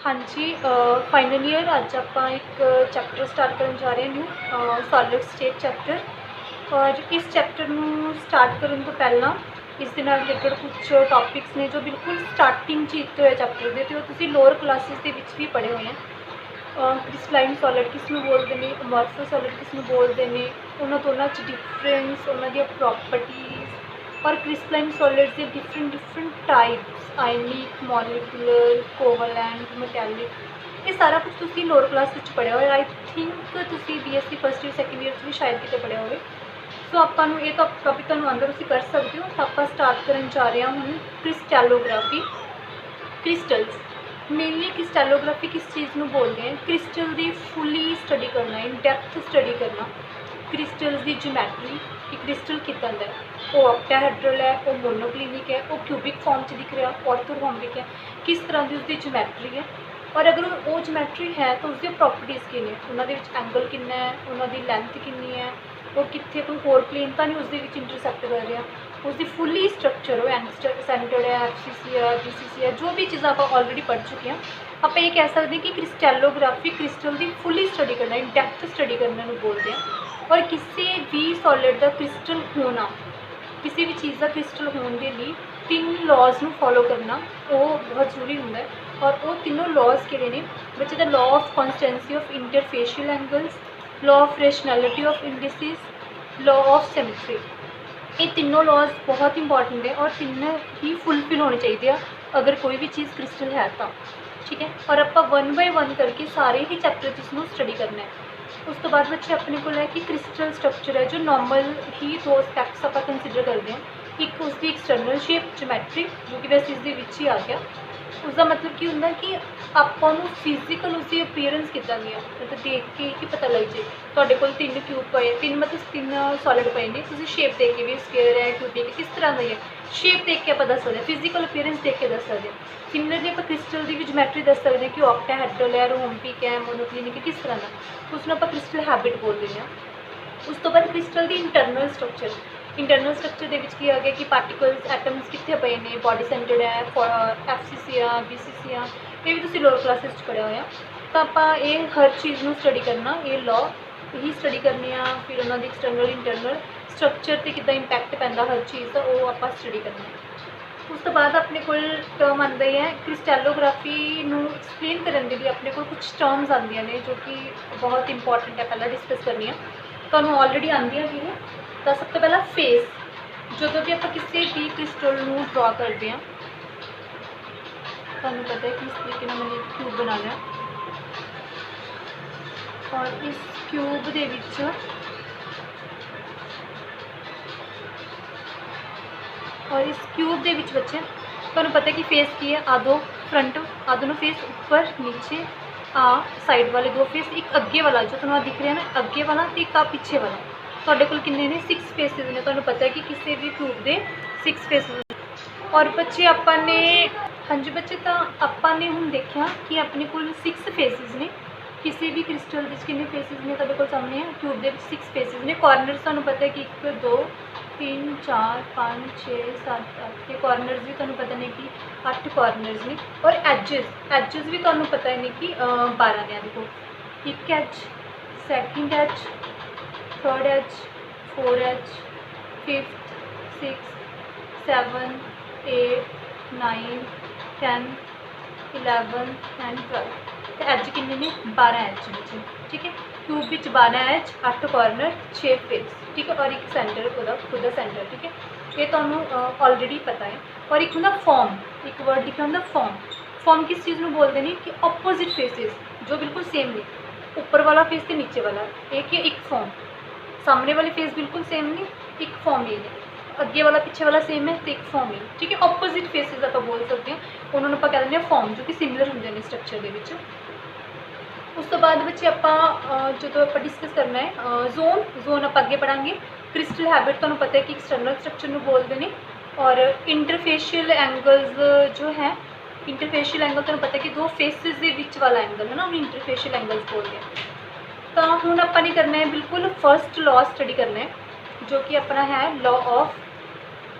हाँ जी, final year अज आप एक चैप्टर स्टार्ट करने जा रहे हैं न्यू सॉलिड स्टेट चैप्टर। और इस चैप्टर में स्टार्ट करने तो पहला इस दे नाल रिलेटेड कुछ टॉपिक्स ने जो बिल्कुल स्टार्टिंग च दिते हुए चैप्टर के तो तुसीं लोअर क्लासिस के भी पढ़े हुए हैं। क्रिस्टलाइन सॉलिड किस नूं बोलते हैं, अमॉर्फस सॉलिड किस नूं बोलते हैं, उन्होंं दोनों च डिफरेंस, उन्हों दी प्रॉपर्टीज़ और क्रिस्टलाइन सॉलिड्स के डिफरेंट टाइप्स आयनिक, मॉलिक्यूलर, कोवलेंट, मैटैलिक, ये सारा कुछ तुसीं लोअर क्लास में पढ़िया हो। आई थिंक तुसीं BSc first year second year भी शायद कितने पढ़िया हो। सो आपां नूं ये टॉपिक तुहानूं आंदा तुसीं कर सकते हो। तो आपां स्टार्ट करन जा रहे हैं हुण क्रिस्टैलोग्राफी। क्रिस्टल्स मेनली क्रिस्टैलोग्राफी किस चीज़ में बोलते हैं, क्रिस्टल की फुली स्टडी करना, इन डेप्थ स्टडी करना क्रिस्टल्स की ज्योमैट्री कि क्रिस्टल कितना है, वो ऑक्टाहेड्रल है, वो मोनोक्लिनिक है, वो क्यूबिक फॉर्म च दिख रहा, ऑर्थोरहोम्बिक है, किस तरह की उसकी ज्योमैट्री है। और अगर वो ज्योमैट्री है तो उसकी प्रॉपर्टीज़ कि ने, उन्होंने एंगल कितना है, उन्होंने लेंथ कितनी है, वो कितने कोई होर प्लेन तो नहीं उसके इंटरसैक्ट कर रहा, उसकी फुली स्ट्रक्चर वो सेंटर्ड है, FCC है, BCC है, जो भी चीज़ आप ऑलरेडी पढ़ चुके हैं। आप ये कह सकते हैं कि क्रिस्टैलोग्राफी क्रिस्टल की फुली स्टडी करना, इन डेप्थ स्टडी करने को बोलते हैं। और किसी भी सॉलिड का क्रिस्टल होना, किसी भी चीज़ का क्रिस्टल होने के लिए 3 लॉज में फॉलो करना वो बहुत जरूरी होंगे। और वो तीनों लॉज कि ने बच्चे the law of constituency of interfacial angles, law of rationality of indices, law of symmetry. ये तीनों लॉज बहुत इंपॉर्टेंट है और तीनों ही फुलफिल होने चाहिए अगर कोई भी चीज़ क्रिस्टल है तो, ठीक है। और आप 1 बाय 1 करके सारे ही चैप्टर जिसमें स्टडी करना है। उस तो बाद बच्चे अपने को है कि क्रिस्टल स्ट्रक्चर है जो नॉर्मल ही 2 एस्पैक्ट्स आप कंसीडर करते हैं। एक उसकी एक्सटर्नल शेप ज्योमैट्री जो कि वैसे इसके ही आ गया, उसका मतलब की होंगे कि आपको फिजिकल उसकी अपीयरेंस कितना दी है, मतलब देख के ही पता लग जाए। तो को 3 क्यूब पे, 3 मतलब 3 सॉलिड पे ने, तुम शेप देख के भी स्क्वेयर है, क्यूब देख के किस तरह का है, शेप देख के आप दस सकते, फिजिकल अपीयरेंस देख के दस सकते। सिमिलरली आप क्रिस्टल की भी ज्योमैट्री दस सकते हैं कि ऑक्टाहेड्रल है, रोम्बिक है, मोनोक्लिनिक है, किस तरह का, उसमें आप क्रिस्टल हैबिट बोलते हैं। उस तो बाद क्रिस्टल की इंटरनल स्ट्रक्चर, इंटरनल स्ट्रक्चर के आ गया कि पार्टिकल्स एटम्स कितने पे ने, बॉडी सेंटर्ड है, FCC आ, BCC आ, ये भी तुम लोअर क्लासेस पढ़िया होया। तो आप ये हर चीज़ में स्टडी करना, ये लॉ ही स्टडी करने आ, फिर उन्होंने एक्सटर्नल इंटरनल स्ट्रक्चर से कितना इंपैक्ट पैंदा हर चीज़ का वो आप स्टडी करना। उस तो बाद अपने को टर्म आंदा ही है क्रिस्टैलोग्राफी एक्सप्लेन करने के लिए अपने को कुछ टर्म्स आंदियां ने जो कि बहुत इंपॉर्टेंट है, पहला डिस्कस करनी है। तो ऑलरेडी आंदियां भी है। तो सब तो पहला फेस, जो भी आप किसी भी क्रिस्टल में ड्रॉ करते हैं, तुहानू पता है कि इस तरीके मैंने एक क्यूब बना लिया और इस क्यूब के विच बच्चे तुहानू पता है कि फेस की है, आदो फ्रंट, आदो फेस ऊपर नीचे, साइड वाले 2 फेस, एक अगे वाला जो तुम्हें दिख रहा है ना, अगे वाला तो एक पीछे वाला। तुहाडे कोल किन्ने ने 6 फेसिस ने, तुहानू पता है कि किसी भी क्यूब के 6 फेसिस। और बच्चे आपने, हाँ जी बच्चे, तो आपने हुण देखा कि अपने को 6 फेसिस ने, किसी भी क्रिस्टल किन्ने फेसिस ने तुहाडे कोल सामने है, क्यूब के 6 फेसिस ने। कॉर्नर्स तुहानू पता है कि 1 2 3 4 5 6 7 8 के कॉर्नर्स भी तुहानू पता नहीं कि 8 कॉर्नर्स ने। और एजेस भी तुहानू पता नहीं कि 12 ने। देखो, 1 edge, 2nd edge, 3rd edge, 4th edge, 5th, 6th, 7th, 8th, 9th, 10th, 11th and 12th। तो एज किन्ने ने 12 एज बच्चे, ठीक है। Cube which 12 edge, 8 corner, 6 face, ठीक है। और एक सेंटर खुद सेंटर, ठीक है। ये तो ऑलरेडी पता है। और एक होंगे फॉर्म, एक वर्ड लिखा होंगे फॉर्म। फॉर्म किस चीज़ में बोलते हैं कि ऑपोजिट फेसिस जो बिल्कुल सेम ने, ऊपर वाला फेस तो नीचे वाला, एक फॉर्म, सामने वाले फेस बिल्कुल सेम नहीं, एक फॉर्म ही है, अगे वाला पीछे वाला सेम है तो एक फॉर्म ही, ठीक है। ऑपोजिट फेसिस आप बोल सकते हैं, उन्होंने आप कह दें फॉर्म जो कि सिमिलर होंगे हैं स्ट्रक्चर के। उस तो बाद बच्चे आप जो आप डिस्कस करना है जोन आप अगे पढ़ांगे। क्रिस्टल हैबिट तुहानू पता है कि एक्सटर्नल स्ट्रक्चर में बोलते हैं। और इंटरफेशियल एंगल्स जो है, इंटरफेशियल एंगल तुहानू पता है कि 2 फेसिस के बीच वाला एंगल है ना, उन्हें इंटरफेशियल एंगल्स बोलते हैं। तो हूँ अपने करना है बिल्कुल फर्स्ट लॉ स्टडी करना है जो कि अपना है law of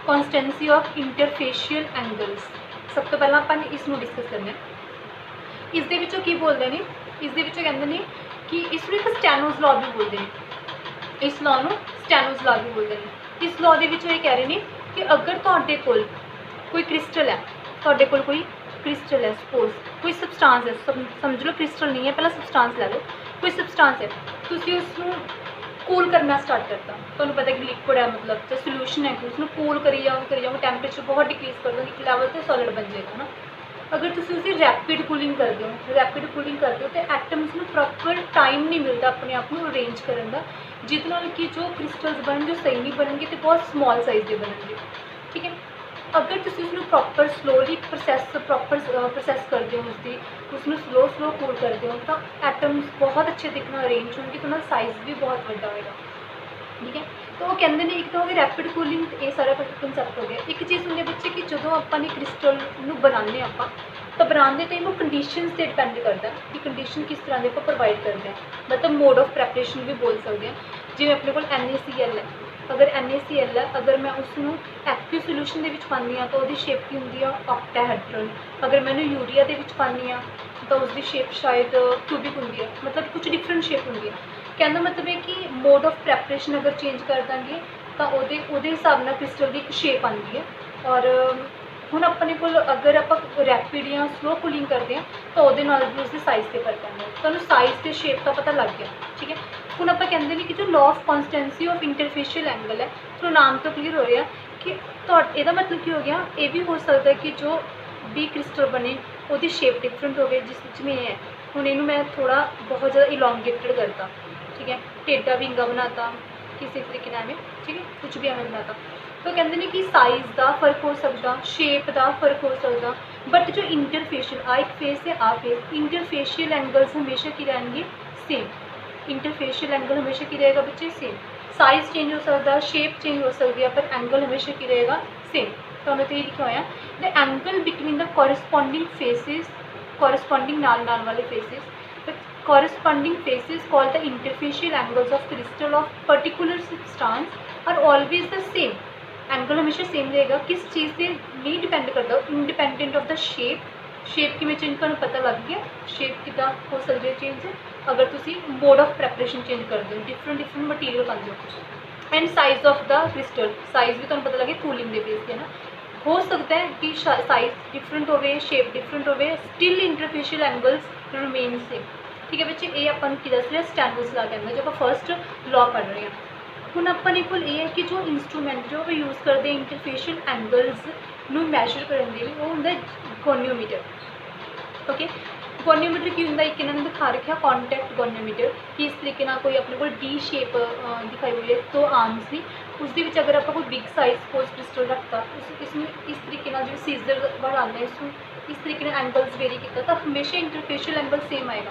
constituency of interfacial angles. सब तो पहला अपन इसमें डिस्कस करना है। इस दे विचों की बोलते हैं, इस दे विचों कहते हैं कि इसमें एक स्टैनोज लॉ भी बोलते हैं, इस लॉ ਨੂੰ स्टैनोज लॉ भी बोलते हैं। इस लॉ ਦੇ ਵਿੱਚ ਇਹ ਕਹਿ ਰਹੇ ਨੇ कि अगर ਤੁਹਾਡੇ ਕੋਲ कोई क्रिस्टल है, ਤੁਹਾਡੇ ਕੋਲ कोई क्रिस्टल है, सपोज कोई सबसटांस है, समझ लो क्रिस्टल नहीं है, पहला सबसटांस लै लो, कोई सबसटांस है, तुसीं उसनूं कूल करना स्टार्ट करता, तुहानूं पता कि लिक्विड है मतलब जो सोल्यूशन है, उसनूं कूल करी जाओ टैंपरेचर बहुत डिक्रीज कर दो, एक लैवल तो सॉलिड बन जाएगा ना। अगर तुसीं उसी रैपिड कूलिंग करते हो तो एटम्स नूं प्रॉपर टाइम नहीं मिलता अपने आप को अरेंज करने का, जिस नाल कि जो क्रिस्टल्स बन जो सही नहीं बनणगे तो बहुत स्मॉल साइज़ के बनणगे, ठीक है। अगर तुसीं उसनूं प्रॉपर स्लोली प्रोसैस करते हो, उसनूं स्लो कूल करते हो तो एटम्स बहुत अच्छे तरीके नाल अरेंज होंगे, तो उनका साइज़ भी बहुत बड़ा होगा, ठीक है। तो वो कहते हैं एक तो हो गया रैपिड कूलिंग, ये सारा कंसैप्ट हो गया। एक चीज़ होंगी बच्चे कि जो आपां क्रिस्टल बनाने आपां तो बनाने टाइम वो कंडीशनस से डिपेंड करता है कि कंडीशन किस तरह के प्रोवाइड करते हैं, मतलब मोड ऑफ प्रैपरेशन भी बोल सकते हैं। जिवें अपने को NaCl है, अगर NaCl है, अगर मैं उसनूं एक्टिव सोल्यूशन दे विच पानी हाँ तो उसकी शेप की होंगी ऑक्टाहेड्रन, अगर मैंने यूरिया दे विच पानी हाँ तो उसकी शेप शायद क्यूबिक होंगी है, मतलब कुछ डिफरेंट शेप होंगी है। कहना मतलब है कि मोड ऑफ प्रैपरेशन अगर चेंज कर देंगे तो वो हिसाब नाल क्रिस्टल की एक शेप आती है। और हुण अपने को अगर आप रैपिड या स्लो कूलिंग करते हैं तो वो भी उसके साइज़ से फर्क पैंदा है, तो साइज़ से शेप का पता लग गया, ठीक है। हुण आप कहते हैं कि जो law of constancy of interfacial angle है, तो नाम तो क्लीयर हो रहा कि यदा मतलब की हो गया, ये भी हो सकता है कि जो भी क्रिस्टल बने वो शेप डिफरेंट हो गई, जिस में है हुण इनू मैं थोड़ा बहुत ज़्यादा इलोंगेटेड करता, ठीक है, टेढ़ा विंगा बनाता किसी तरीके नाल, ठीक है, कुछ भी एवं बनाता, तो कहते हैं कि साइज़ का फर्क हो सकता, शेप का फर्क हो सकता, बट जो इंटरफेशियल आ एक फेस है आ फेस, इंटरफेशियल एंगल्स हमेशा की रहेंगे सेम, इंटरफेशियल एंगल हमेशा की रहेगा बच्चे सेम, साइज़ चेंज हो सकता, शेप चेंज हो सकती है, पर एंगल हमेशा की रहेगा सेम। तो हमें तो ये लिखा हुआ the angle between the corresponding faces, corresponding नाल वाले faces, corresponding faces called the interfacial angles of crystal of particular substance are always the same। Angle हमेशा सेम रहेगा, किस चीज़ से नहीं डिपेंड करता, इंडिपेंडेंट ऑफ द शेप की में चेंज करना पता लग गया, शेप कितना हो सकती है चेंज अगर तुम मोड ऑफ प्रैपरेशन चेंज कर दो, डिफरेंट मटीरियल पाते हो। And size of the crystal, size भी तुम्हें पता लगे कूलिंग के बेस है ना, हो सकता है कि साइज़ डिफरेंट हो, शेप डिफरेंट हो, still interfacial angles remain same, ठीक है बच्चे। ये अपन की दस रहे स्टैनोज लॉ कहते हैं, जो आप फर्स्ट लॉ पढ़ रहे हैं। हुण अपने को ये है कि जो इंस्ट्रूमेंट जो आप यूज़ करते हैं इंटरफेशियल एंगल्स नूं मैजर करने के लिए, वो होंगे गोनियोमीटर, ओके। गोनियोमीटर की होंगे, एक इन्होंने दिखा रखा कॉन्टैक्ट गोनियोमीटर कि इस तरीके ना कोई अपने को डी शेप दिखाई हुई है, तो आर्म्स नहीं उसके विच अगर आप कोई बिग साइज पोज क्रिस्टल रखता, इसमें इस तरीके ना जो सीजर बढ़ाते हैं इसमें इस तरीके एंगल्स वेरी किया, तो हमेशा इंटरफेशियल एंगल सेम आएगा,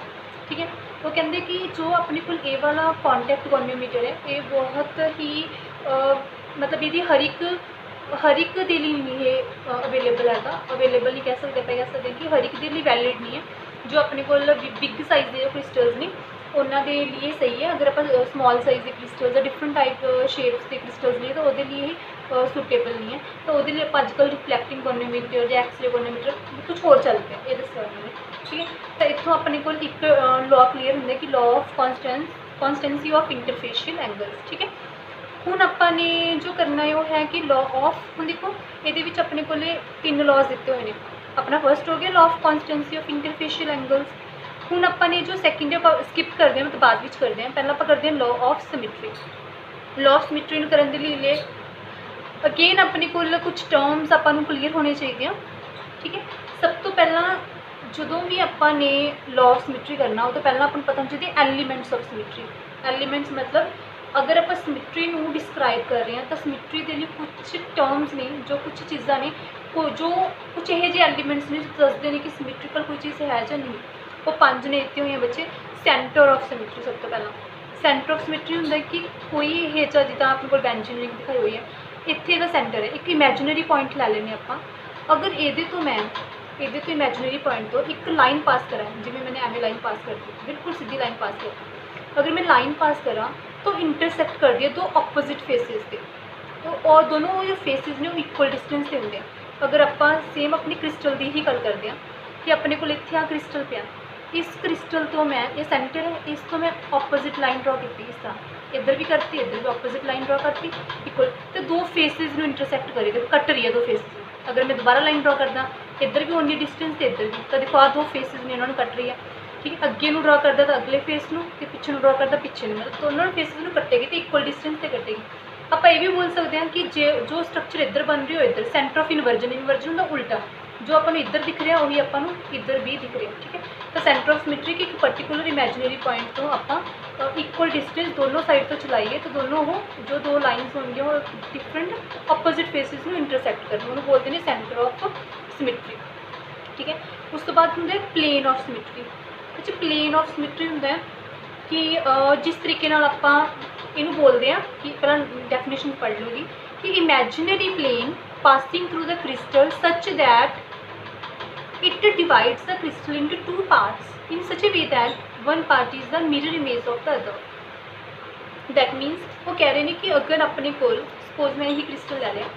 ठीक है। वो कहते कि जो अपने को ये वाला कॉन्टैक्ट गोनियोमीटर है, ये बहुत ही मतलब ये हर एक के लिए नहीं है अवेलेबल है, अवेलेबल नहीं कह सकते, कह सकते कि हर एक के लिए वैलिड नहीं है। जो अपने को बिग साइज़ के जो क्रिस्टल्स ने उन्होंने लिए सही है, अगर आप स्मॉल साइज़ के क्रिस्टल्स डिफरेंट टाइप शेप्स के क्रिस्टल्स लिए तो वो लिए ही सूटेबल नहीं है, तो वो लिए अजकल रिफ्लैक्टिंग गोनियोमीटर या एक्सरे गोनियोमीटर कुछ होर चलते हैं, ये दस्या उन्होंने, ठीक है। तो इतों अपने को एक लॉ क्लीयर होंगे कि law of constancy of interfacial angles, ठीक है। हुण अपने जो करना है वो है कि लॉ ऑफ, हुण देखो ये अपने को 3 लॉज दिते हुए हैं। अपना फर्स्ट हो गया law of constancy of interfacial angles. हुण अपने जो सैकेंड स्किप करते हैं, मतलब बाद में करते हैं, पहला आप करते हैं law of symmetry. Law of symmetry करने के लिए अगेन अपने को कुछ टर्म्स अपन क्लीयर होने चाहिए, ठीक है। सब तो पहला जो भी अपने लॉ ऑफ सिमिट्री करना वो तो पहला अपन पता होना चाहिए एलीमेंट्स ऑफ सिमिट्री। एलीमेंट्स मतलब अगर आप सिमिट्री को डिस्क्राइब कर रहे हैं तो सिमिट्री के लिए कुछ टर्म्स ने, जो कुछ चीज़ा ने, जो कुछ यह जे एलीमेंट्स ने दसते हैं कि सिमिट्रिकल कोई चीज़ है या नहीं। वो 5 ने इतने हुए बच्चे। सेंटर ऑफ सिमिट्री सब तो पहला सेंटर ऑफ सिमिट्री होंगे कि कोई यह चीज़ जिदा अपने को बेंचिंग लिंक दिखाई हुई है, इतने का सेंटर है, एक इमेजिनरी पॉइंट लै लेने आप। अगर ये तो मैं ये तो इमेजिनरी पॉइंट तो एक लाइन पास करा, जिमें मैंने एवं लाइन पास कर दी, बिल्कुल सीधी लाइन पास कर, अगर मैं लाइन पास करा तो इंटरसेक्ट कर दिया 2 ऑपोजिट फेसिस के, तो और दोनों जो फेसिस ने वो इक्वल डिस्टेंस से होंगे। अगर आप सेम अपनी क्रिस्टल की ही गल करते हैं कि अपने को इत्थे आ क्रिस्टल पिया, इस क्रिस्टल तो मैं ये सेंटर है, इस तो मैं ऑपोजिट लाइन ड्रॉ की इस तरह, इधर भी करती, इधर भी ऑपोजिट लाइन ड्रॉ करती इक्वल, तो दो फेसिस में इंटरसैक्ट करेगा, कट रही है दो फेसिस। अगर मैं दोबारा लाइन ड्रॉ करदा, इधर भी उन्नी डिस्टेंस तो इधर भी, तो देखो आ दो फेसिस ने इन्होंने कट रही है, ठीक है। अगे ड्रॉ करता तो अगले फेस में, तो पिछे ड्रॉ करता पिछे में, मतलब दोनों फेसिस में कटेगी तो इक्वल डिस्टेंस से कटेगी। आप ये भी बोल सकते हैं कि जो स्ट्रक्चर इधर बन रही हो इधर सेंटर ऑफ इनवर्जन, इनवर्जन का उल्टा, जो अपन इधर दिख रहा वही अपन इधर भी दिख रहा, ठीक है। तो सेंटर ऑफ सिमेट्री की एक पर्टिकुलर इमेजिनरी पॉइंट तो आप इक्वल डिस्टेंस दोनों साइड तो चलाइए, तो दोनों वो जो दो लाइन्स होंगे वो डिफरेंट ऑपोजिट फेसिस में इंटरसैक्ट करना, उन्होंने बोलते हैं सेंटर ऑफ सिमेट्री, ठीक है। उस तो बाद होंगे प्लेन ऑफ सिमेट्री। अच्छा, प्लेन ऑफ सिमेट्री होंगे कि जिस तरीके नाल आपां इनू बोलते हैं कि पहला डेफिनेशन पढ़ लो जी, कि imaginary plane passing through the crystal such that it divides the crystal into two parts in such a way that one part is the mirror image of the other. That means वो कह रहे हैं कि अगर अपने को suppose मैं यही क्रिस्टल ले लिया,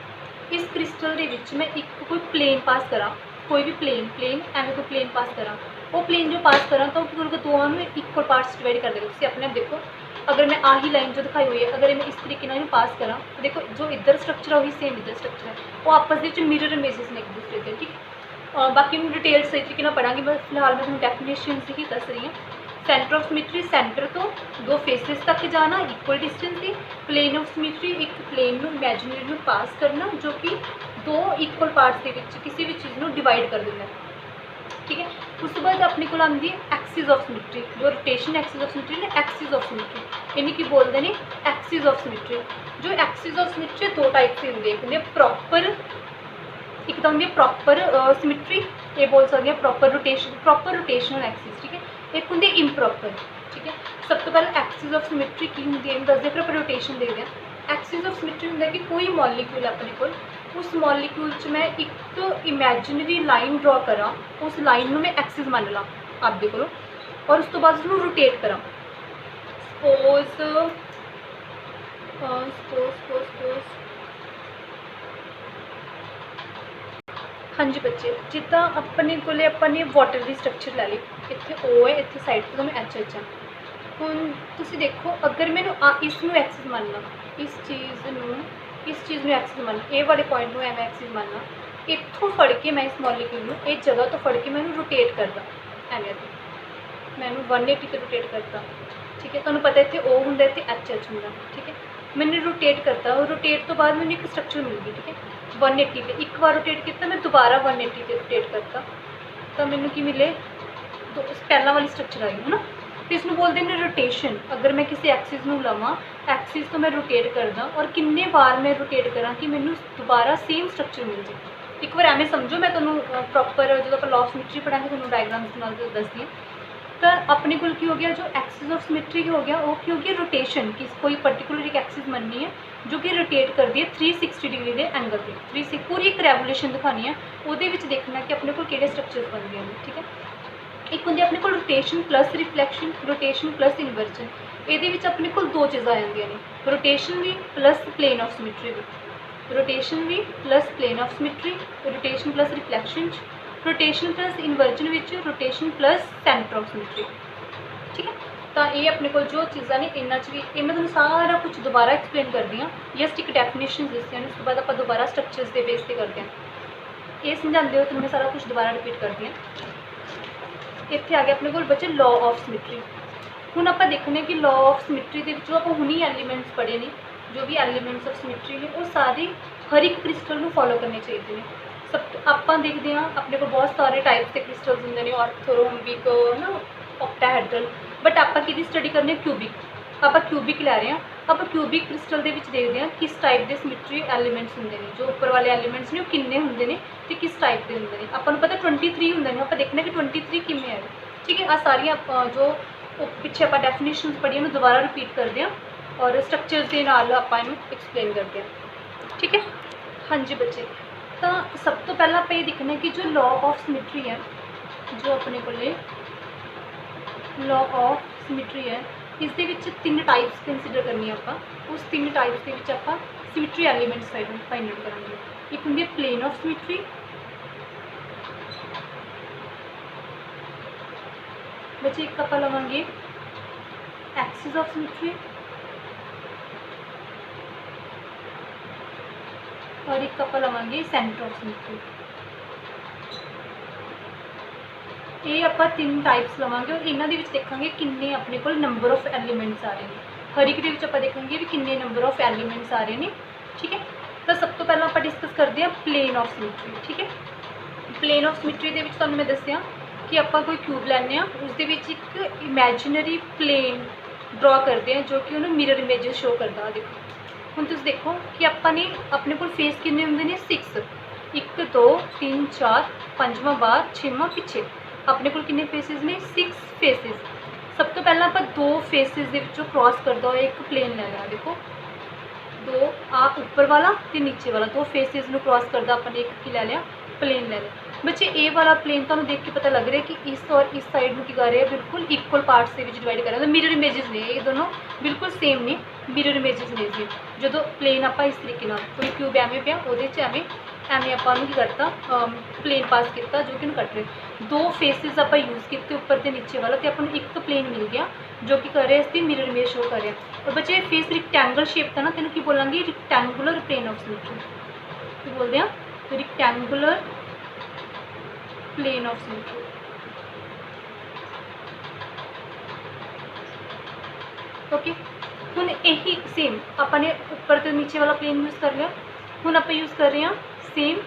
इस क्रिस्टल के विच मैं एक कोई प्लेन पास करा, कोई भी प्लेन एवं कोई प्लेन पास करा, वो प्लेन जो पास करा तो दोनों में इक्वल पार्ट्स डिवाइड कर देगा। तुम अपने आप देखो, अगर मैं आही लाइन जो दिखाई हुई है, अगर मैं इस तरीके ना पास करा तो देखो जो इधर स्ट्रक्चर है वही सेम इधर स्ट्रक्चर है, वो आपस में मिरर इमेजेस ने एक दूसरे के, ठीक है। बाकी मैं डिटेल सही तरीके पढ़ांगी, बस फिलहाल मैं तुम्हें डेफिनेशन से ही दस रही हूँ। सेंटर ऑफ सिमेट्री सेंटर तो दो फेसिस तक जाना इक्वल डिस्टेंस से, प्लेन ऑफ सिमेट्री एक प्लेन में इमेजिनरी में पास करना जो कि दो इक्वल पार्ट्स के किसी भी चीज़ में डिवाइड कर देना, ठीक है। उस बाद अपने को आती है एक्सिस ऑफ सिमेट्री, जो रोटेशन एक्सिस ऑफ सिमेट्री ने एक्सिस ऑफ सिमेट्री इन्हें की बोलते हैं एक्सिस ऑफ सिमेट्री। जो एक्सिस ऑफ सिमेट्री दो टाइप से होंगे, एक होंगे प्रॉपर, एक तो होंगे प्रॉपर सिमेट्री, ये बोल सकते हैं प्रॉपर रोटेशनल एक्सिस, ठीक है। एक होंगे इम्प्रॉपर, ठीक है। सब तो पहले एक्सिस ऑफ सिमेट्री की होंगी है दस फिर अपन रोटेशन देखते हैं। एक्सिस ऑफ सिमेट्री होंगे कि कोई मॉलिक्यूल अपने को, उस मॉलिक्यूल च मैं एक इमेजिनरी लाइन ड्रॉ करा, उस लाइन में मैं एक्सिस मान ला आप देखो, और उस तो बाद उसको रोटेट करा। सपोज हाँ जी बच्चे, जिदा अपने को अपने वाटर की स्ट्रक्चर लै ली, इतने ओ है, इतने साइड तो मैं एच एच है। हुण तुसीं देखो, अगर मैंने इसनूं एक्सिस मानना, इस चीज़ में एक्सिस मानना, ये वाले पॉइंट में मैं एक्सिस मानना, इत्थों फड़ के मैं इस मॉलिक्यूल में इस जगह तो फड़ के मैं रोटेट करदा, एवें मैं 180 पर रोटेट करता, ठीक है। तुहानूं पता इत्थे ओ हुंदा, इत्थे एच एच हुंदा, ठीक है। मैंने रोटेट करता, और रोटेट तो बाद मैंने एक स्ट्रक्चर मिल गई, ठीक है। 180 पे एक बार रोटेट किया, मैं दोबारा 180 पे रोटेट करता तो मैंने की मिले, तो पहला वाली स्ट्रक्चर आई है ना, तो इसमें बोलते हैं रोटेशन। अगर मैं किसी एक्सिस में लवां, एक्सिस तो मैं रोटेट करदा, और किन्ने बार मैं रोटेट करा कि मैंने दोबारा सेम स्ट्रक्चर मिल जाए। एक बार एवं समझो, मैं तुम्हें प्रॉपर जो आप लॉ ऑफ सिमेट्री पढ़ांगे तुम्हें डायग्राम्स नाल दस दी। तो अपने को की हो गया, जो एक्सिस ऑफ सिमेट्री हो गया, वो की हो गया रोटेशन, कि कोई पर्टिकुलर एक एक्सिस बननी है जो कि रोटेट कर दी है 360 डिग्री के एंगल पर, 360 पूरी एक रेवोल्यूशन दिखानी है, वो देखना कि अपने को किहड़े स्ट्रक्चर बनते हैं, ठीक है। एक होंगे अपने को rotation plus reflection, rotation plus inversion, ये अपने को दो चीज़ां आ जांदियां ने, रोटेशन भी प्लस प्लेन ऑफ सिमेट्री भी, रोटेशन भी plus plane of symmetry, rotation plus reflection, rotation plus inversion which rotation plus centre of symmetry, ठीक है। तो ये अपने को जो चीज़ा ने इन्हों भी, ये मैं तुहानूं सारा कुछ दोबारा एक्सप्लेन कर दी हाँ, जस्ट एक डेफिनेशन दसिया ने, उस तो बाद आप दोबारा स्ट्रक्चर्स के बेस पर करते हैं, ये समझाते हो तो मैं सारा कुछ दोबारा रिपीट कर दी हाँ। इत्थे आ गया अपने को बच्चे लॉ ऑफ सिमेट्री। हुण आपां देखने कि लॉ ऑफ सिमेट्री के जो आप हुणी एलीमेंट्स पढ़े ने, जो भी एलीमेंट्स ऑफ सिमेट्री ने, वो सारे हर एक क्रिस्टल को फॉलो करने चाहिए ने। सब आपां देखते हैं अपने को बहुत सारे टाइप्स के क्रिस्टल्स होंगे ने, ऑर्थोरोम्बिक ना ऑक्टाहेड्रल, बट आप स्टडी करने क्यूबिक, आप क्यूबिक लै रहे हैं, आप क्यूबिक क्रिस्टल के देखते हैं किस टाइप के सिमेट्री एलीमेंट्स होंगे ने, जो उपर वाले एलीमेंट्स ने वो किन्ने होंगे ने ते किस टाइप के होंगे ने। आपको पता 23 होंगे ने, आप देखना कि 23 किमें है, ठीक है। आ सारियां जो पिछे आप डेफिनेशन पढ़ी उन्हें दोबारा रिपीट करते हैं, और स्ट्रक्चर्स के नाल आप एक्सप्लेन करते हैं, ठीक है। हाँ जी बच्चे, तो सब तो पहला आप ये देखना कि जो लॉ ऑफ सिमेट्री है, जो अपने को लॉ ऑफ सिमेट्री है, इस तीन टाइप्स कंसीडर करनी आप, उस तीन टाइप्स के आप सिमेट्री एलीमेंट्स फाइंड आउट करेंगे। एक होंगे प्लेन ऑफ सिमेट्री, बच्चे एक आप लवांगे एक्सिस ऑफ सिमेट्री और एक आप लवांगे सेंटर ऑफ सिमेट्री। ये आप तीन टाइप्स लवांगे और इन्हों के देखांगे किन्ने अपने को नंबर ऑफ एलीमेंट्स आ रहे हैं। हर एक आप देखेंगे भी किन्ने नंबर ऑफ एलीमेंट्स आ रहे हैं। ठीक है, तो सब तो पहले आप डिस्कस करते हैं प्लेन ऑफ सिमेट्री। ठीक है, प्लेन ऑफ सिमेट्री के तुहानूं मैं दस्सिया कि आप कोई क्यूब लैंने उसदे विच एक इमेजिनरी प्लेन ड्रॉ करते हैं जो कि उन्होंने मिरर इमेजेस शो करता। देखो हुण तुसीं देखो कि आपने अपने को फेस किन्ने हुंदे ने 6, 1 2 3 4 5वां बाहर 6वां पिछे अपने को किन्ने फेसिस ने 6 फेसिस। सब तो पहला आप दो फेसिस के विचों क्रॉस करता हुआ एक प्लेन ले लिया। देखो दो आ ऊपर वाला तो नीचे वाला दो फेसिस में क्रॉस करता अपने एक की ले लिया प्लेन ले लिया। बच्चे ए वाला प्लेन तुहानूं देख के पता लग रहा है कि इस और इस साइड में की कर रहे हैं बिल्कुल इक्वल पार्ट्स के डिवाइड कर रहे हैं। मिरर इमेजेस ने ये दोनों बिल्कुल सेम ने मिरर इमेजेस ने जी। जो प्लेन आप इस तरीके कोई क्यूब एवें पिया वो एवें आपने की करता प्लेन पास किया जो कि कट रहे दो फेसिस आप यूज़ किए ऊपर तो नीचे वाला तो अपन एक प्लेन मिल गया जो कि कर रहे इसकी मिरर इमेज शो कर रहे हैं। और बच्चे फेस रिक्टेंगल शेप था ना तेन की बोलेंगे रिक्टेंगुलर प्लेन ऑफ सिमेट्री बोलते हैं rectangular plane of symmetry. Okay हुण यही सेम अपने ऊपर तो नीचे वाला प्लेन यूज़ कर लिया। हुण आप यूज़ कर रहे हैं सेम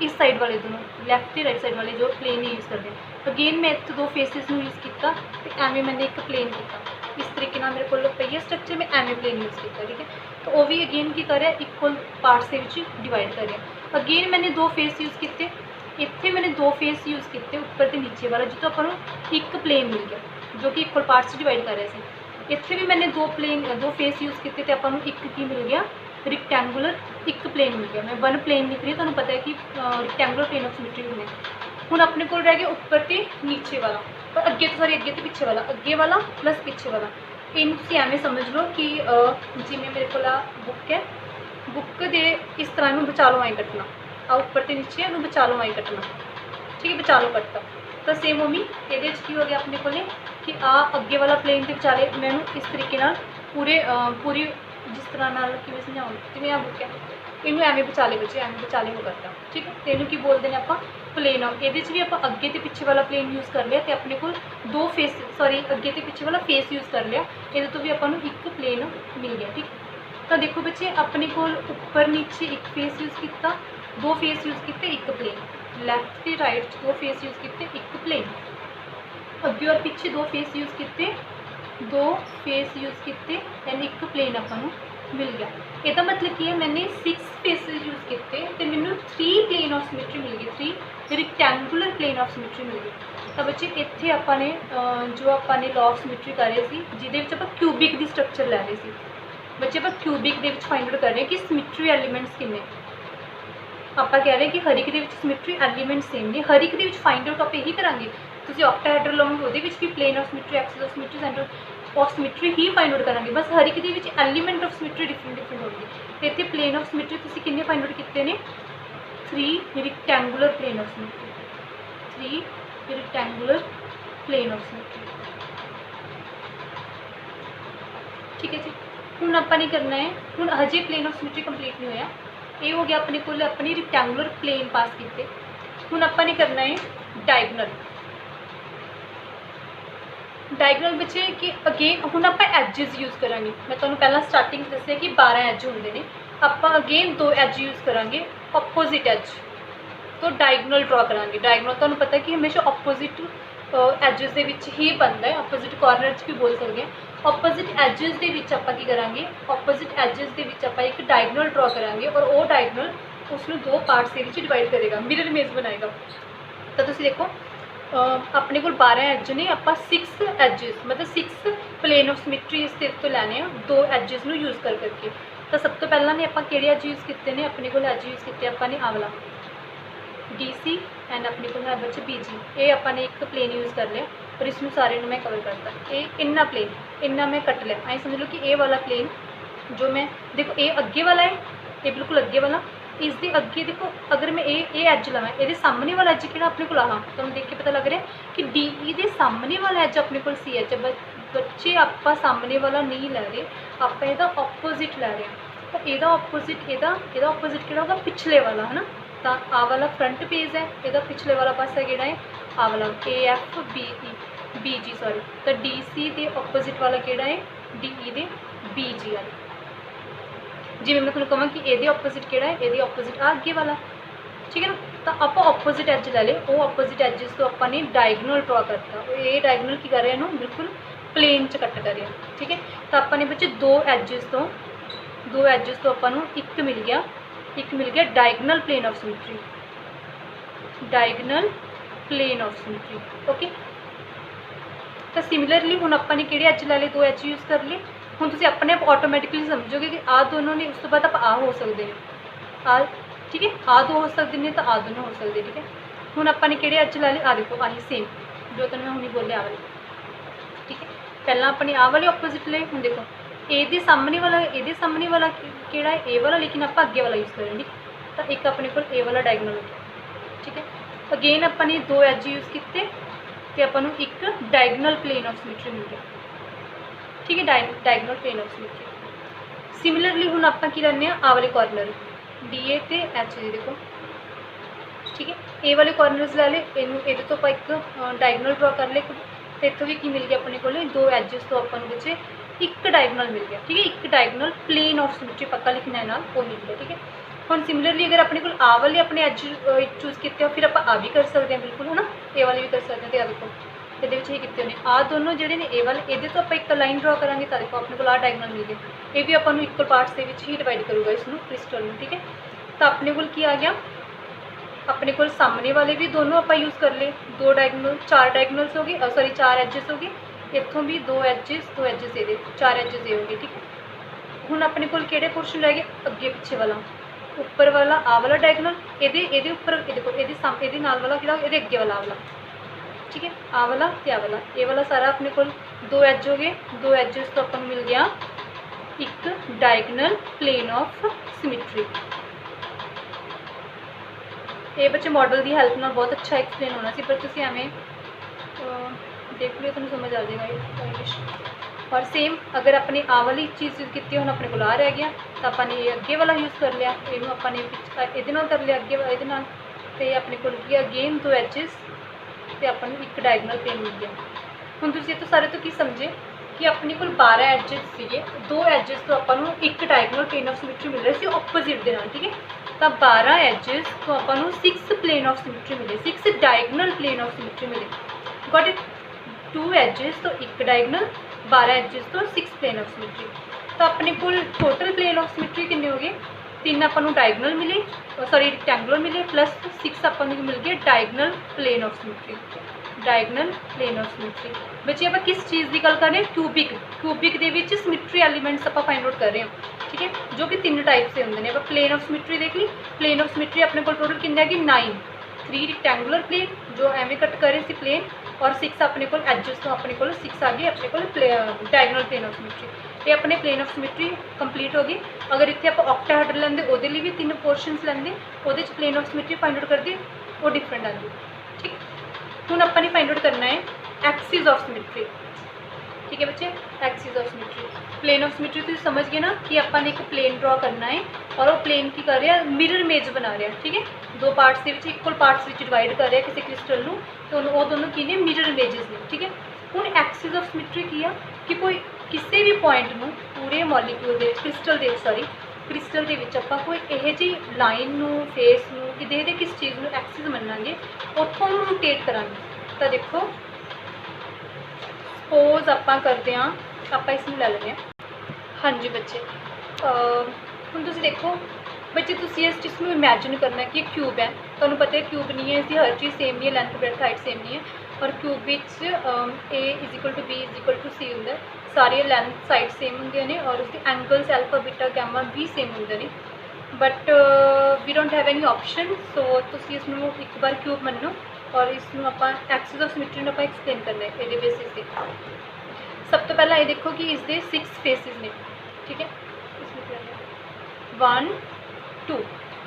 इस साइड वाले दोनों लैफ्ट तो राइट साइड वाले जो प्लेन यूज़ कर रहे हैं। अगेन मैं इतने दो फेसिस में यूज़ किया तो एवें मैंने एक प्लेन किया इस तरीके मेरे को पई है स्ट्रक्चर में एवें प्लेन यूज़ किया। ठीक है, तो वह भी अगेन की कर रहा है इक्वल पार्ट्स के डिवाइड कर रहे हैं। अगेन मैंने दो फेस यूज़ किए इतने मैंने दो फेस यूज़ किए ऊपर तो नीचे वाला जितों अपन एक प्लेन मिल गया जो कि इक्वल पार्ट्स डिवाइड कर रहे थे। इतने भी मैंने दो फेस यूज़ किए तो अपन एक की मिल गया रिक्टेंगुलर एक प्लेन मिल गया। मैं वन प्लेन लिख रही तुहानूं पता है कि रिक्टेंगुलर प्लेन ऑफ सिमेट्री होने। हुण अपने को रह गया ऊपर तो नीचे वाला पर अगे तो सॉरी अगे तो पिछे वाला अगे वाला प्लस पिछे वाला। इन तुसीं एवें समझ लो कि जिवें मेरे को बुक है बुक दे इस तरह इनू बचा लो आई कटना आ ऊपर तो नीचे इनू बचा लो आई कटना। ठीक है, बचा लो कटता तो सेम उमी ये की हो गया अपने को कि आ अगे वाला प्लेन के विचाले मैं इस तरीके पूरी जिस तरह कि समझाऊँ जिवें आ बुक है इनू एवें बचाले बच्चे एवें बचाले हो करता। ठीक है, तो इनू की बोलते हैं आप प्लेन ऑफ। ये भी आप अगे तो पिछे वाला प्लेन यूज़ कर लिया तो अपने को दो फेस सॉरी अगे तो पिछे वाला फेस यूज़ कर लिया ये तो भी अपन एक प्लेन मिल गया। ठीक, तो देखो बच्चे अपने को ऊपर नीचे एक फेस यूज़ किया दो फेस यूज़ किए एक प्लेन लैफ्ट तो राइट दो फेस यूज़ किए एक प्लेन अगे और पिछे दो फेस यूज़ किए दैन एक प्लेन अपन मिल गया। यदा मतलब कि मैंने 6 फेसिस यूज़ किए तो मैंने 3 प्लेन ऑफ सिमेट्री मिल गई 3 रिक्टेंगुलर प्लेन ऑफ सिमेट्री मिल गई। तो बच्चे इतने आपने जो आपने लॉ ऑफ सिमेट्री कर रहे थे जिद आप क्यूबिक की स्ट्रक्चर लै रहे थे बच्चे आप क्यूबिक के फाइंड आउट कर रहे हैं कि सिमेट्री एलीमेंट्स किन्ने आप कह रहे हैं कि हर एक के सिमेट्री एलीमेंट सेम ने हर एक के फाइंड आउट आप यही करेंगे तुम ऑक्टाहेड्रल लवोगे वो भी plane of symmetry axis of symmetry centre of symmetry ही फाइंड आउट करेंगे बस हर एक के एलीमेंट ऑफ सिमेट्री डिफरेंट होंगे। तो इतने प्लेन ऑफ सिमेट्री तुम किन्ने फाइंड आउट किए हैं 3 rectangular plane of symmetry 3 rectangular plane of symmetry. ठीक है जी, हुण आपने करना है हुण हजे प्लेन ऑफ सिमेट्री कंप्लीट नहीं होया ये हो गया अपने को अपनी रिक्टेंगुलर प्लेन पास किए। हुण आपने करना है डायगनल डायगनल बच्चे कि अगेन हुण आप एजिज यूज़ करांगे। मैं तुहानूं पहला स्टार्टिंग दस्सिया कि 12 एज होंदे ने आप अगेन 2 एज यूज़ करांगे ऑपोजिट एज तो डायगनल ड्रॉ करांगे। डायगनल तुहानूं पता है कि हमेशा ऑपोजिट एजिज दे विच ही बनता है ऑपोजिट कॉर्नर भी बोल सकते हैं। ऑपोजिट एजिज दे विच आपां की करांगे ऑपोजिट एजिज दे विच आपां एक डायगनल ड्रॉ करांगे और वो डायगनल उसनूं 2 पार्ट्स के विच डिवाइड करेगा मिरर इमेज बनाएगा। तो तुसीं देखो अपने को 12 एज ने आप 6 एजिज मतलब 6 प्लेन ऑफ सिमेट्री इस तो लैने 2 एजिज में यूज़ कर करके। तो सब तो पहला ने आप एज यूज़ किए हैं अपने को एज यूज़ किए आपने आवला DC एंड अपने को है बच्चे BG ये आपने एक प्लेन यूज़ कर लिया और इसमें सारे मैं कवर करता ये इन्ना प्लेन इन्ना मैं कट लिया आई समझ लो कि ये वाला प्लेन जो मैं देखो ये अगे वाला है ये बिल्कुल अगे वाला इसके अगे देखो अगर मैं ये एज लवां ये सामने वाला एज कि अपने को आह तुम देख के पता लग रहा है कि डी ई के सामने वाला एज अपने को सी एच बच्चे आप सामने वाला नहीं लै रहे आप ਇਹਦਾ ऑपोजिट लै रहे हैं तो ਇਹਦਾ ऑपोजिट ਇਹਦਾ ऑपोजिट ਕਿਹੜਾ होगा पिछले वाला है ना तो आ वाला फ्रंट पेज है ਇਹਦਾ पिछले वाला पासा ਕਿਹੜਾ है आ वाला A F B G sorry तो डी सी के ऑपोजिट वाला किहड़ा है डी ई दे बी जी वाला जिवें मैं तुहानूं कहां कि ये ऑपोजिट किहड़ा है ये ऑपोजिट आ अगे वाला ठीक है ना तो आप ऑपोजिट एज लै ले वो ऑपोजिट एजिस तो अपने डायगनल ड्रॉ करता ये डायगनल की कर रहे हैं बिल्कुल प्लेन च कट कर रहे हैं ठीक है तो अपने बच्चे दो एजिस तो अपन एक मिल गया diagonal plane of symmetry diagonal plane of symmetry okay तो सिमिलरली हुण आपां ने किहड़े एज लै ले दो एज यूज़ कर लिए हुण तुसीं अपने आप ऑटोमैटिकली समझोगे कि आ दोनों ने उस तो बाद आप आ हो सकते हैं आ ठीक है आ दो हो सकते हैं तो आ दोनों हो सकते ठीक है हुण आपां ने किहड़े एज लै ले आ देखो आही सेम जो तुहानूं मैं हुणी बोलिया आ वाले ठीक है पहला अपने आ वाले ऑपोजिट ले हुण देखो ये सामने वाला किहड़ा है ए वाला लेकिन आप अगे वाला यूज़ करें ठीक तो एक अपने को ए वाला डायगनल हो गया ठीक है अगेन अपने दो एज यूज़ किए तो अपन एक डायगनल प्लेन ऑफ सिमेट्री मिल गया ठीक है diagonal plane of symmetry similarly हुण आपां की लैंदे आ वाले कॉर्नर डी ए ते एच जी देखो ठीक है ए वाले कॉर्नरस लै ले ये तो आप एक डायगनल ड्रॉ कर ले इतों भी की मिल गया अपने को दो एजिस तो अपन बच्चे एक डायगनल मिल गया ठीक है एक डायगनल प्लेन ऑफ सिमेट्री पक्का लिखना है नाल वो मिल गया ठीक है हम सिमिलरली अगर अपने को आ वाले अपने एज चूज़ किए फिर आप आ भी कर सकते हैं बिल्कुल है ना ए वाले भी कर सकते हैं तो देखो ये ही किए होने आ दोनों जोड़े ने ए वाले ये तो आप एक लाइन ड्रॉ करा तो देखो अपने को आ डायगनल मिल गया ये भी अपन इक्वल पार्ट्स के ही डिवाइड करूँगा इसमें क्रिस्टल में ठीक है तो अपने को आ गया अपने को सामने वाले भी दोनों आप यूज़ कर ले दो डायगनल चार डायगनल्स हो गए सॉरी चार एजिस हो गए इतों भी दो एजिस ये चार एजिस ये हो गए ठीक है हुण अपने को किहड़े पोर्शन रह गए अगे पिछे वाला उपर वाला आ वाला डायगनल ये उपर देखो ये नाल वाला कि ये अगे वाला वाला ठीक है आ वाला तो आ वाला ये वाला सारा अपने को दो एज हो गए दो एजिस तो अपन मिल गया एक डायगनल प्लेन ऑफ सिमेट्री ये बच्चे मॉडल की हेल्प नाल बहुत अच्छा एक्सप्लेन होना सी पर तुसीं एवें देख लियो तुहानूं समझ आ जाएगा ये और सेम अगर अपने आ वाली चीज़ यूज़ की हम अपने को आ रह गया तो अपने ये अगे वाला यूज़ कर लिया इनू अपने ये कर लिया अगे ये तो अपने को अगेन दो एजिस तो अपन एक डायगनल प्लेन मिल गया हुण तुसीं तो सारे तो की समझे कि अपने को 12 एजिस थे दो एजिस तो अपन एक डायगनल प्लेन ऑफ सिमेट्री मिल रही सी ऑपोजिट के नाल ठीक है तो 12 एजिस तो अपन 6 प्लेन ऑफ सिमेट्री मिले 6 डायगनल प्लेन ऑफ सिमेट्री मिले गॉट इट 2 एजिस तो एक डायगनल 12 एजिस तो 6 प्लेन ऑफ सिमेट्री तो अपने को टोटल प्लेन ऑफ सिमेट्री कितने हो गए 3 अपन डायगनल मिले सॉरी रेक्टेंगुलर मिले प्लस 6 अपन मिल गए diagonal plane of symmetry diagonal plane of symmetry बच्चे आप किस चीज़ की गल कर रहे हैं क्यूबिक के सिमेट्री एलीमेंट्स आप फाइंड आउट कर रहे हैं ठीक है जो कि 3 टाइप से होंगे आप प्लेन ऑफ सिमेट्री देख ली प्लेन ऑफ सिमेट्री अपने को टोटल कितना है कि 9 3 रेक्टेंगुलर प्लेन जो एवें कट कर रहे थे प्लेन और 6 अपने को एजिस तो अपने को 6 आ गए अपने को डायगनल प्लेन ऑफ सिमेट्री ये अपने प्लेन ऑफ सिमेट्री कंप्लीट हो गई अगर इतने आप ऑक्टाहेड्रल लेंगे वो भी 3 पोर्शनस लेंगे वो plane of symmetry find out करते वो डिफरेंट आती ठीक हुण अपने फाइंड आउट करना है एक्सिस ऑफ सिमेट्री ठीक है बच्चे axis of symmetry plane of symmetry तुम समझ गए ना कि अपन एक प्लेन ड्रॉ करना है और वो प्लेन की कर रहा है मिरर इमेज बना रहा है ठीक है दो पार्ट्स के इक्वल पार्ट्स डिवाइड कर रहा है किसी क्रिस्टल में तो वो दोनों की ने मिरर इमेजेस ने ठीक है हुण एक्सिस ऑफ सिमेट्री की है कि कोई किसी भी पॉइंट में पूरे मॉलीक्यूल के क्रिस्टल के कोई यह जी लाइन में फेस में कि किस चीज़ में एक्सिस मनांगे उतों रोटेट करांगे तो देखो सपोज आप करते हैं आप इसमें लै लें हाँ जी बच्चे हुण तुसीं देखो बच्चे तुसीं इस चीज़ में इमेजिन करना कि क्यूब है तुहानूं पता है क्यूब नहीं है इसकी हर चीज़ सेम नहीं है लेंथ ब्रेथ हाइट सेम नहीं है और cube A is equal to B is equal to C होंगे सारी लेंथ साइड सेम होंगे ने और उसके एंगल्स अल्फा बीटा गैमा भी सेम होंगे ने but we don't have any option so तुसीं इसनूं एक बार क्यूब मनो और इसनूं आपां एक्सिस ऑफ सिमेट्री नूं आपां एक्सप्लेन करना है ये बेसिस से सब तो पहला ये देखो कि इसके 6 फेसिस ने ठीक है 1 2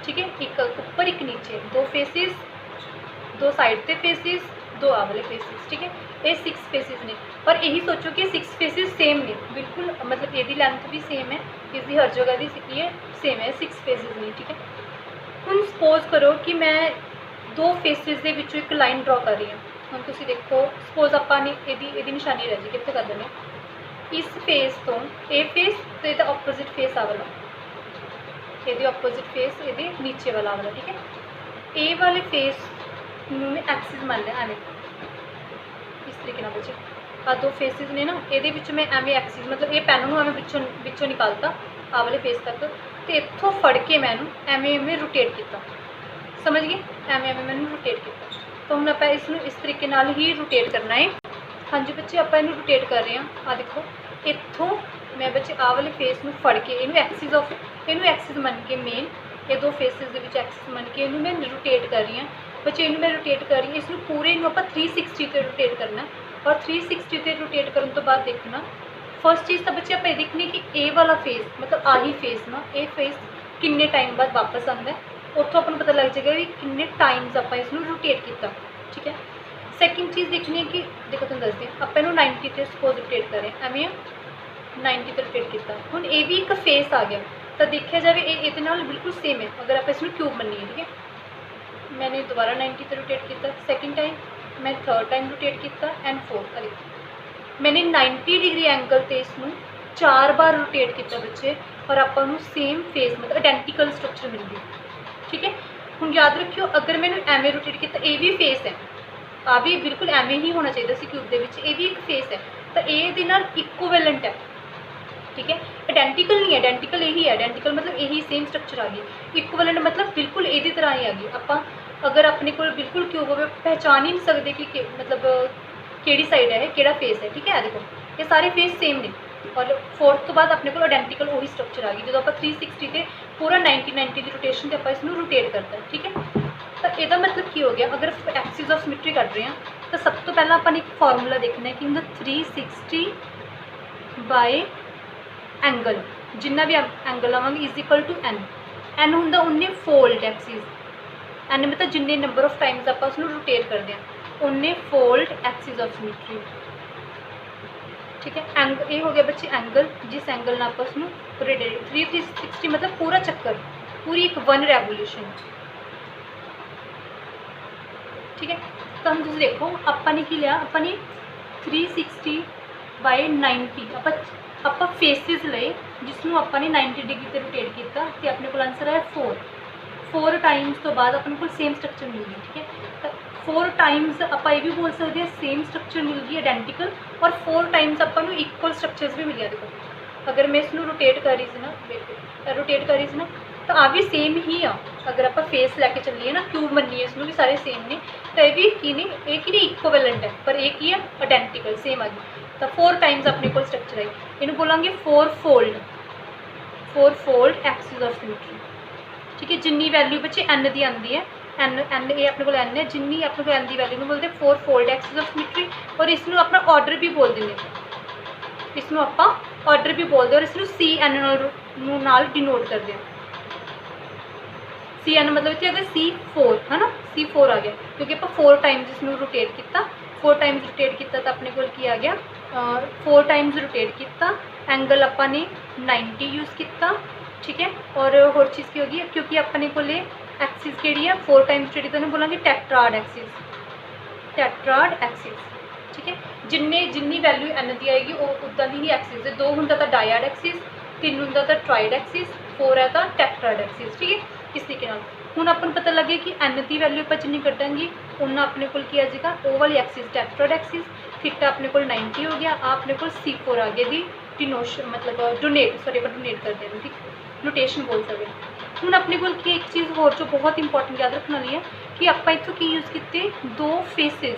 ठीक है, एक ऊपर एक नीचे, दो फेसिस, दो साइड से फेसिस, दो आ वाले फेसिस। ठीक है, ये 6 फेसिस ने। और यही सोचो कि 6 फेसिस सेम ने बिल्कुल, मतलब ये लेंथ भी सेम है, इसकी हर जगह की ये सेम है, 6 फेसिस ने। ठीक है, हम सपोज करो कि मैं दो फेसिस के विचों एक लाइन ड्रॉ कर रही हूँ। हम तुम देखो, सपोज आपाने ये निशानी रह जी कितने कर देने, इस फेस तो ये फेस तो ये ऑपोजिट फेस आ वाला, ये ऑपोजिट फेस ये नीचे वाला वाला। ठीक है, ए वाले फेस मैं एक्सिस मान लिया एवं, इस तरीके ना बचे आ दो फेसिस ने ना, ये मैं एवं एक्सिस मतलब ये पेन में एवं पिछों निकालता आ वाले फेस तक, तो इतों फड़ के मैं एवं एवं रोटेट किया, समझ गए, एवं एवं मैंने रोटेट किया। तो हम आप इस तरीके नाल ही रोटेट करना है। हाँ जी बच्चे, आप इन्हू रोटेट कर रहे हैं। आ देखो, इतों मैं बच्चे आ वाले फेस में फड़ के इनू एक्सिस मन के मेन ये दो फेसिस के एक्सिस मन के इनू मैं रोटेट कर रही हूँ। बच्चे इनू मैं रोटेट कर रही हूँ, इसमें पूरे इनू आप 360 पर रोटेट करना। और 360 पर रोटेट करने तो बाद देखना, फर्स्ट चीज़ तो बच्चे आप देखनी कि ए वाला फेस मतलब आही फेस ना, ये फेस किन्ने टाइम बाद वापस आता है, उतों अपन पता लग जाएगा भी किन्ने टाइम्स आप इसनू रोटेट किया। ठीक है, सैकेंड चीज़ देखनी है कि देखो तुम दसदी आप इनू 90 से सपोज रोटेट करें, एवं 90 पर रोटेट किया। हुण ये भी एक फेस आ गया, तो देखा जाए ये बिल्कुल सेम है अगर आप इसमें क्यूब मनीए। ठीक है, मैंने दोबारा 90 पर रोटेट किया, सैकेंड टाइम मैं थर्ड टाइम रोटेट किया एंड फोर्थ। अरे मैंने 90 डिग्री एंगल से इसनू 4 बार रोटेट किया बच्चे, और आपको सेम फेस मतलब आइडेंटिकल स्ट्रक्चर मिल गई। ठीक है, हुण याद रखियो अगर मैंने एवं रोटेट किया, ये भी फेस है, आ भी बिल्कुल एवं ही होना चाहिए सी क्यूब के, ये भी एक फेस है, तो ये इक्विवेलेंट है। ठीक है, आइडेंटिकल नहीं है, आइडेंटिकल यही है, आइडेंटिकल मतलब यही सेम स्ट्रक्चर आ गई। इक्विवेलेंट मतलब बिल्कुल ये तरह ही आ गई। आप अगर अपने को बिल्कुल क्यूब हो पहचान ही नहीं सकते कि मतलब केड़ी साइड है केड़ा फेस है। ठीक है, देखो ये सारे फेस सेम ने, और फोर्थ तो बाद अपने को आइडेंटिकल वही स्ट्रक्चर आ गई जो आप 360 से पूरा 90 की रोटेशन से आप इसमें रोटेट करते हैं। ठीक है, तो यदा मतलब की हो गया, अगर एक्सिस ऑफ सिमेट्री कर रहे हैं तो सब तो पहला अपन एक फॉर्मूला देखना है कि 360 बाय एंगल, जिन्ना भी एंगल आवेंगे इज इक्वल टू एन होंगे उन्ने फोल्ड एक्सिस, एन मतलब जिन्ने नंबर ऑफ टाइम्स आप उसमें रोटेट करते हैं उन्ने फोल्ड एक्सिस ऑफ सिमेट्री। ठीक है, एंगल ये हो गया बच्चे एंगल, जिस एंगल ना आप उसमें रोटेट 360 मतलब पूरा चक्कर, पूरी एक 1 रेवोल्यूशन। ठीक है, तो हम तुम देखो अपने की लिया, अपने 360 बाय 90 आप फेसिस ले जिसनों अपने 90 डिग्री से रोटेट किया, तो अपने को आंसर है 4 टाइम्स तो बाद अपने को सेम स्ट्रक्चर मिल गई। ठीक है, तो 4 टाइम्स आप ये भी बोल सकते हैं सेम स्ट्रक्चर मिल गई आइडेंटिकल, और 4 टाइम्स अपन इक्वल स्ट्रक्चर्स भी मिल गया। देखो अगर मैं इसमें रोटेट कर रही थी ना, रोटेट कर रही थी ना, तो आ भी सेम ही आ। अगर आप फेस लैके चलिए ना, क्यूब मनीए इसमें भी सारे सेम ने, तो ये भी की नहीं, एक ही इक्विवेलेंट है पर एक ही है आइडेंटिकल सेम आ गई। तो 4 टाइम्स अपने को स्ट्रक्चर आई, इन्हें बोलेंगे 4 फोल्ड एक्सिस ऑफ सिमेट्री। ठीक है, जिन्नी वैल्यू बच्चे एन की आती है, एन ये अपने को एन है, जिन्नी अपने को एन की वैल्यू बोलते 4 फोल्ड एक्सिस ऑफ सिमेट्री। और इसमें अपना ऑर्डर भी बोल देंगे, इसमें आप ऑर्डर भी बोलते, और इसमें सी एन नाल डिनोट करते हैं। सी एन मतलब इतने अगर C4 है ना, C4 आ गया क्योंकि आप 4 टाइम्स इसमें रोटेट किया, 4 टाइम्स रोटेट किया तो अपने को आ गया 4 टाइम्स रोटेट किया, एंगल अपने 90 यूज़ किया। ठीक है, और चीज़ की होगी क्योंकि अपने को एक्सिस केड़ी है 4 टाइम्स रोटेट तो बोलेंगे टेट्राड एक्सिस। ठीक है, जिन्नी वैल्यू एन की आएगी वो उदा की ही एक्सिस है। 2 होंगे तो डायड एक्सिस, 3 होंगे तो ट्राइड एक्सिस, 4 है तो टेट्राड एक्सिस। ठीक है, इस तरीके हूँ अपन पता लगे कि एन की वैल्यू आप जिन्नी कटांगे उन्ना अपने को आ जाएगा ओ वाली एक्सिस टेट्राड एक्सिस, थीटा अपने को 90 हो गया, अपने को C4 आ गया दी डिनोशन मतलब डोनेट कर देना। ठीक, नोटेशन बोल सकते। हूँ अपने को एक चीज़ होर जो बहुत इंपॉर्टेंट याद रखने वाली है कि आप इतों की यूज़ किए 2 फेसिस,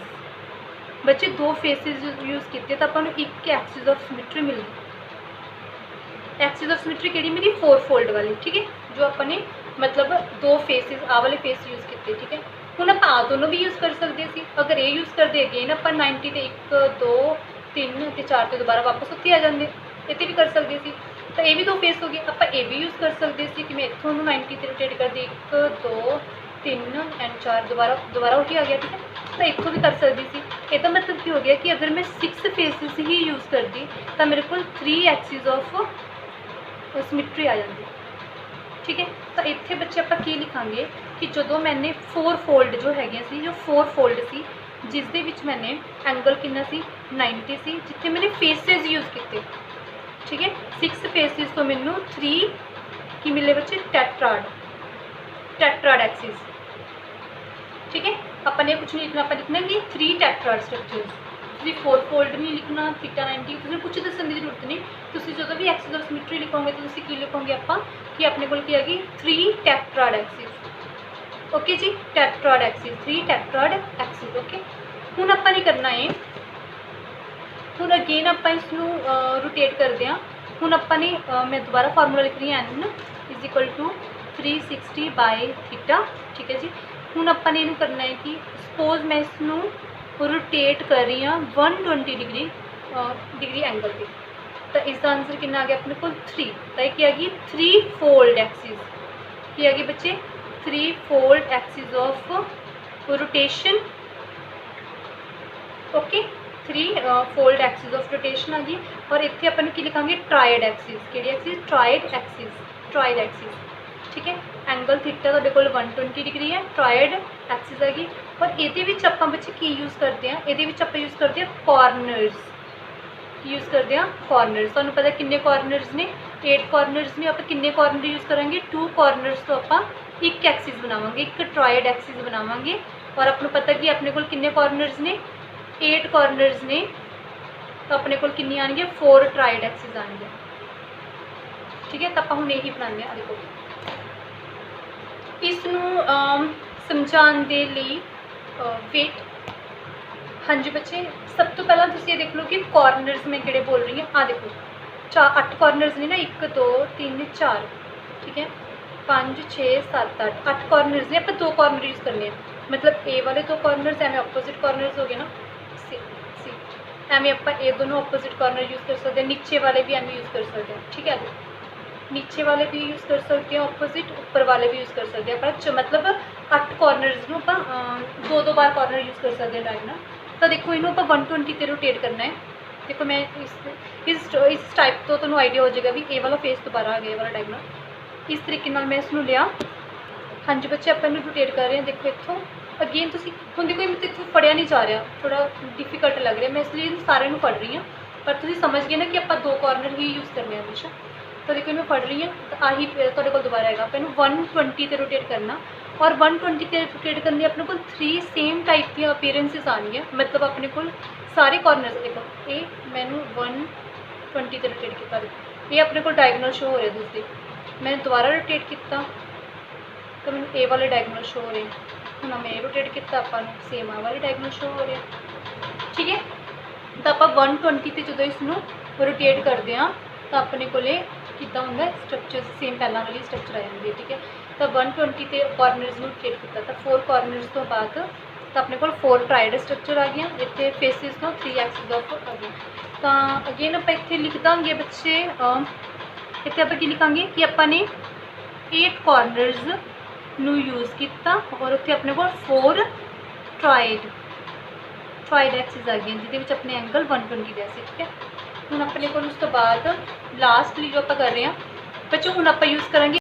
बच्चे 2 फेसिस यूज़ किए तो अपन एक एक्सिस ऑफ सिमेट्री मिल गई। एक्सिस ऑफ सिमेट्री केड़ी मिली 4 फोल्ड वाली। ठीक है, जो अपने मतलब 2 फेसिस आ वाले फेस यूज़ किए। ठीक है, हूँ आप आ दोनों भी यूज़ कर सकते सी, अगर ये यूज़ करते अगेन अपन 90 तो 1 2 3 4 तो दोबारा वापस उत्थे आ जाते, इतने भी कर सकते सी। ਤਾਂ ਇਹ ਵੀ ਦੋ ਫੇਸ ਹੋ ਗਏ। ਆਪਾਂ ਇਹ ਵੀ ਯੂਜ਼ ਕਰ ਸਕਦੇ ਸੀ ਕਿ ਮੈਂ ਇੱਥੋਂ ਨੂੰ 90 ਤੇ ਰੋਟੇਟ ਕਰਦੀ 1 2 3 ਐਂਡ 4 ਦੁਬਾਰਾ ਉਹੀ ਆ ਗਿਆ, ਠੀਕ ਹੈ। ਤਾਂ ਇੱਥੋਂ ਵੀ ਕਰ ਸਕਦੀ ਸੀ। ਇਹਦਾ ਮਤਲਬ ਕੀ ਹੋ ਗਿਆ ਕਿ ਅਗਰ ਮੈਂ 6 ਫੇਸਿਸ ਹੀ ਯੂਜ਼ ਕਰਦੀ ਤਾਂ ਮੇਰੇ ਕੋਲ 3 ਐਕਸਿਸ ਆਫ ਸਿਮੈਟਰੀ ਆ ਜਾਂਦੀ, ਠੀਕ ਹੈ। ਤਾਂ ਇੱਥੇ ਬੱਚੇ ਆਪਾਂ ਕੀ ਲਿਖਾਂਗੇ ਕਿ ਜਦੋਂ ਮੈਨੇ 4 ਫੋਲਡ ਜੋ ਹੈਗੇ ਸੀ, ਜੋ 4 ਫੋਲਡ ਸੀ ਜਿਸ ਦੇ ਵਿੱਚ ਮੈਨੇ ਐਂਗਲ ਕਿੰਨਾ ਸੀ 90 ਸੀ, ਜਿੱਥੇ ਮੈंने ਫੇਸਿਸ ਯੂਜ਼ ਕੀਤੇ, ठीक है। 6 फेसिस तो मैनू 3 की मिले बच्चे टेट्राड एक्सिस, ठीक है। अपन ने कुछ नहीं लिखना, अपन लिखना कि 3 टेट्राड स्ट्रक्चर्स। तुम 4 फोल्ड नहीं लिखना, थीटा 90, तुझे कुछ दसन की जरूरत नहीं। तुम जो भी एक्सिस ऑफ सिमैट्री लिखोगे तो तुम की लिखोगे आप कि अपने को आ गई 3 टेट्राड एक्सिस, ओके जी। Tetrad axis 3 tetrad axis, okay. हुण आपां ने करना है, ਹੁਣ अगेन ਆਪਾਂ ਇਸ ਨੂੰ रोटेट करते हैं। ਹੁਣ ਆਪਾਂ ने मैं दोबारा फार्मूला लिख रही हूँ n = 360 बाय थीटा, ठीक है जी। ਹੁਣ ਆਪਾਂ ने इनू करना है कि सपोज मैं इसनू रोटेट कर रही हाँ 120 डिग्री एंगल पे, तो इसका आंसर कितना आ गया अपने को 3। तो ये क्या आ गई 3 फोल्ड एक्सिस, क्या आ गई बच्चे 3 fold axis of rotation, okay. 3 fold axis of rotation आ गई। और इतने अपन की लिखांगे ट्राइड एक्सिस, कि एक्सिस ट्राइड एक्सिस, ठीक है। एंगल थीटा तुहाडे कोल 120 डिग्री है, ट्राइड एक्सिस आ गई। और ये आपां बच्चे की यूज़ करते हैं, ये आपां यूज़ करते हैं कॉर्नर्स, यूज़ करते हैं कॉर्नर्स। तुहानूं पता किन्ने कॉर्नर्स ने 8 कॉर्नर्स ने। आप किन्ने कॉर्नर यूज़ करांगे 2 कॉर्नर्स तो आपां एक एक्सिस बनावांगे, एक ट्राइड एक्सिस बनावांगे। और आपको पता कि अपने कोल किन्ने कॉर्नर्स ने 8 कॉर्नर्स ने, तो अपने को कितनी आएंगे 4 ट्राइड एक्सिस आएंगे, ठीक है। तो आप हम यही बनाने हैं। देखो इसनू समझाने के लिए वेट, हाँ जी बच्चे, सब तो पहला तुम ये देख लो कि कॉर्नर्स मैं किहड़े बोल रही हूँ। देखो 8 कॉर्नर्स ने ना, 1 2 3 4, ठीक है, 5 6 7 8 कॉर्नर्स ने। आप 2 कॉर्नर यूज़ करने हैं, मतलब ए वाले 2 कॉर्नर्स एवं ऑपोजिट कॉर्नर्स हो गए ना, एवं आप ये दोनों ऑपोजिट कॉर्नर यूज़ कर सकते हैं। नीचे वाले भी एवं यूज़ कर सकते हैं, ठीक है। नीचे वाले भी यूज़ कर सकते हैं ऑपोजिट, ऊपर वाले भी यूज़ कर सकते हैं। पर मतलब 8 कॉर्नर्स में आप 2 बार कॉर्नर यूज़ कर सकते हैं डायगोनल। तो देखो इन्हों आप 120 से रोटेट करना है। देखो मैं इस टाइप तो तुम्हें आइडिया हो जाएगा भी ये वाला फेस दोबारा आ गया, वाला डायगोनल। इस तरीके नाल मैं इसनूं लिया। हाँ जी बच्चे, आप इन्हूं रोटेट कर रहे हैं। देखो इत्थों अगेन तुसीं हुण देखो मैं इत्थों फड़िया नहीं जा रहा, थोड़ा डिफिकल्ट लग रहा, मैं इसलिए सारे फड़ रही हूँ। पर तुसीं समझ गए ना कि आप 2 कॉर्नर ही यूज़ करने हमेशा। तो देखो मैं फड़ रही हूँ, तो आही तुहाडे कोल दोबारा आएगा। आपको 120 से रोटेट करना, और 120 से रोटेट करने अपने को 3 सेम टाइप की अपीयरेंसिस आनी है। मतलब अपने को सारे कॉर्नर देखो ये मैंने 120 से रोटेट किया, देखो ये अपने को डायगोनल शो हो रहे दूसरे। मैंने दोबारा रोटेट किया तो मैंने ए वाले डायगोनल शो हो रहे हैं। हम मैं रोटेट किया, अपन सेम आ वाले डायगोनल शो हो रहे हैं, ठीक है। तो आप 120 से जो इसनों रोटेट करते हैं तो अपने को कितना होंगे स्ट्रक्चर सेम पहला वाली स्ट्रक्चर आ जाती है, ठीक है। तो 120 से कॉर्नरस में रोटेट किया तो 4 कॉर्नरस तो बाद तो अपने को 4 ट्राइड स्ट्रक्चर आ गया। इतने फेसिस तो 3 एक्सिस ऑफ आ गए। तो अगेन आप इतने लिख देंगे बच्चे, इतने आप लिखांगे कि अपने 8 कॉर्नरस नू यूज़ किया, और उत्थे अपने को 4 ट्राइड एक्सिस आ गई जिसके अपने एंगल 120 दिया से, ठीक है। हुण अपने को उस तो बाद लास्टली जो आप कर रहे हैं बच्चों, हुण आप यूज़ करेंगे